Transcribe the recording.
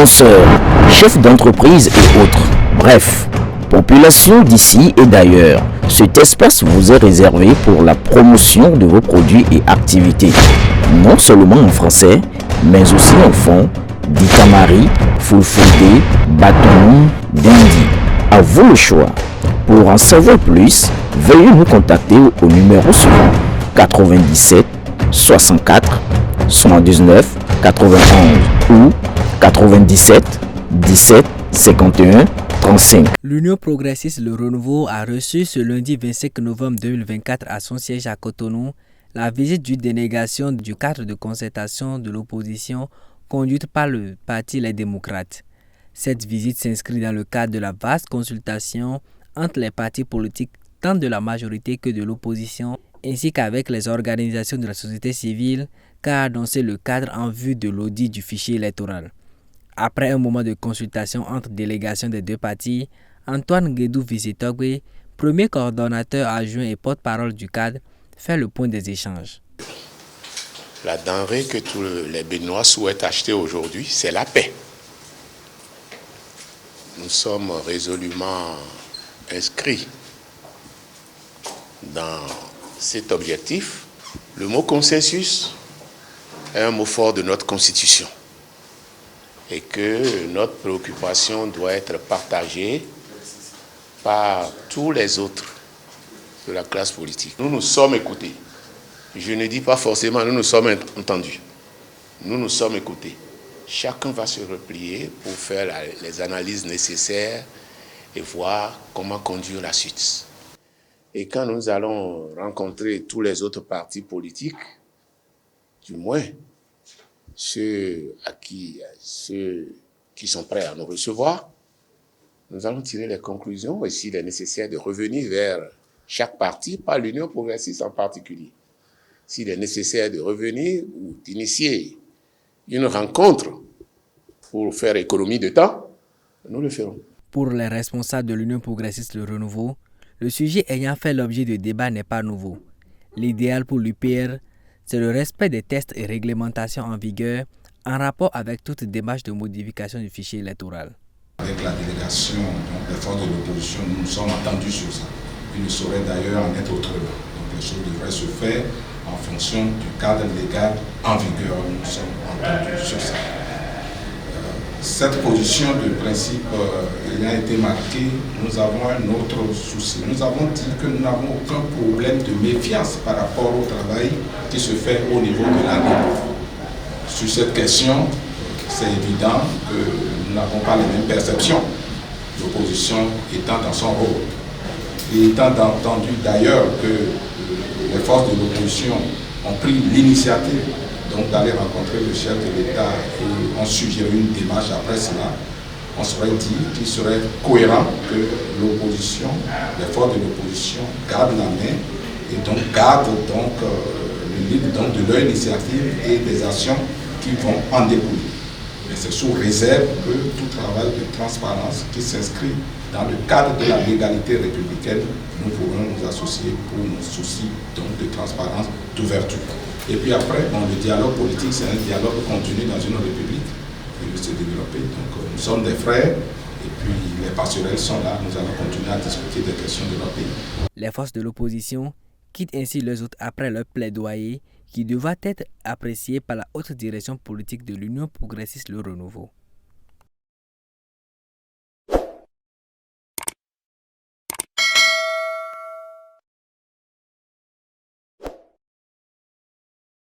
annonceurs, chefs d'entreprise et autres. Bref, population d'ici et d'ailleurs, cet espace vous est réservé pour la promotion de vos produits et activités. Non seulement en français, mais aussi en fond, Ditamari, Fulfulde, Bâton, Dindi. À vous le choix. Pour en savoir plus, veuillez nous contacter au numéro suivant 97 64 79 91 ou 97 17 51 35. L'Union progressiste Le Renouveau a reçu ce lundi 25 novembre 2024 à son siège à Cotonou la visite d'une délégation du cadre de concertation de l'opposition conduite par le Parti Les Démocrates. Cette visite s'inscrit dans le cadre de la vaste consultation entre les partis politiques tant de la majorité que de l'opposition, ainsi qu'avec les organisations de la société civile, qu'a annoncé le cadre en vue de l'audit du fichier électoral. Après un moment de consultation entre délégations des deux partis, Antoine Guédou Visitogwe, premier coordonnateur adjoint et porte-parole du cadre, fait le point des échanges. La denrée que tous les Béninois souhaitent acheter aujourd'hui, c'est la paix. Nous sommes résolument inscrits dans cet objectif. Le mot consensus est un mot fort de notre Constitution et que notre préoccupation doit être partagée par tous les autres de la classe politique. Nous nous sommes écoutés. Je ne dis pas forcément nous nous sommes entendus. Nous nous sommes écoutés. Chacun va se replier pour faire les analyses nécessaires et voir comment conduire la suite. Et quand nous allons rencontrer tous les autres partis politiques, du moins ceux qui sont prêts à nous recevoir, nous allons tirer les conclusions et s'il est nécessaire de revenir vers chaque parti, pas l'Union progressiste en particulier. S'il est nécessaire de revenir ou d'initier une rencontre pour faire économie de temps, nous le ferons. Pour les responsables de l'Union progressiste Le Renouveau, le sujet ayant fait l'objet de débats n'est pas nouveau. L'idéal pour l'UPR, c'est le respect des textes et réglementations en vigueur en rapport avec toute démarche de modification du fichier électoral. Avec la délégation des forces de l'opposition, nous nous sommes entendus sur ça. Il ne saurait d'ailleurs en être autrement. Donc les choses devraient se faire en fonction du cadre légal en vigueur. Nous nous sommes entendus sur ça. Cette position de principe ayant été marquée, nous avons un autre souci. Nous avons dit que nous n'avons aucun problème de méfiance par rapport au travail qui se fait au niveau de l'année. Sur cette question, c'est évident que nous n'avons pas les mêmes perceptions, l'opposition étant dans son rôle. Et étant entendu d'ailleurs que les forces de l'opposition ont pris l'initiative d'aller rencontrer le chef de l'État et ont suggéré une démarche après cela, on serait dit qu'il serait cohérent que l'opposition, les forces de l'opposition gardent la main et donc gardent le lead de leur initiative et des actions qui vont en découler. Mais c'est sous réserve que tout travail de transparence qui s'inscrit dans le cadre de la légalité républicaine, nous pourrons nous associer pour nos soucis de transparence, d'ouverture. Et puis après, le dialogue politique, c'est un dialogue continu dans une république qui veut se développer. Donc nous sommes des frères et puis les passerelles sont là. Nous allons continuer à discuter des questions de notre pays. Les forces de l'opposition quittent ainsi les autres après leur plaidoyer qui devra être apprécié par la haute direction politique de l'Union progressiste Le Renouveau.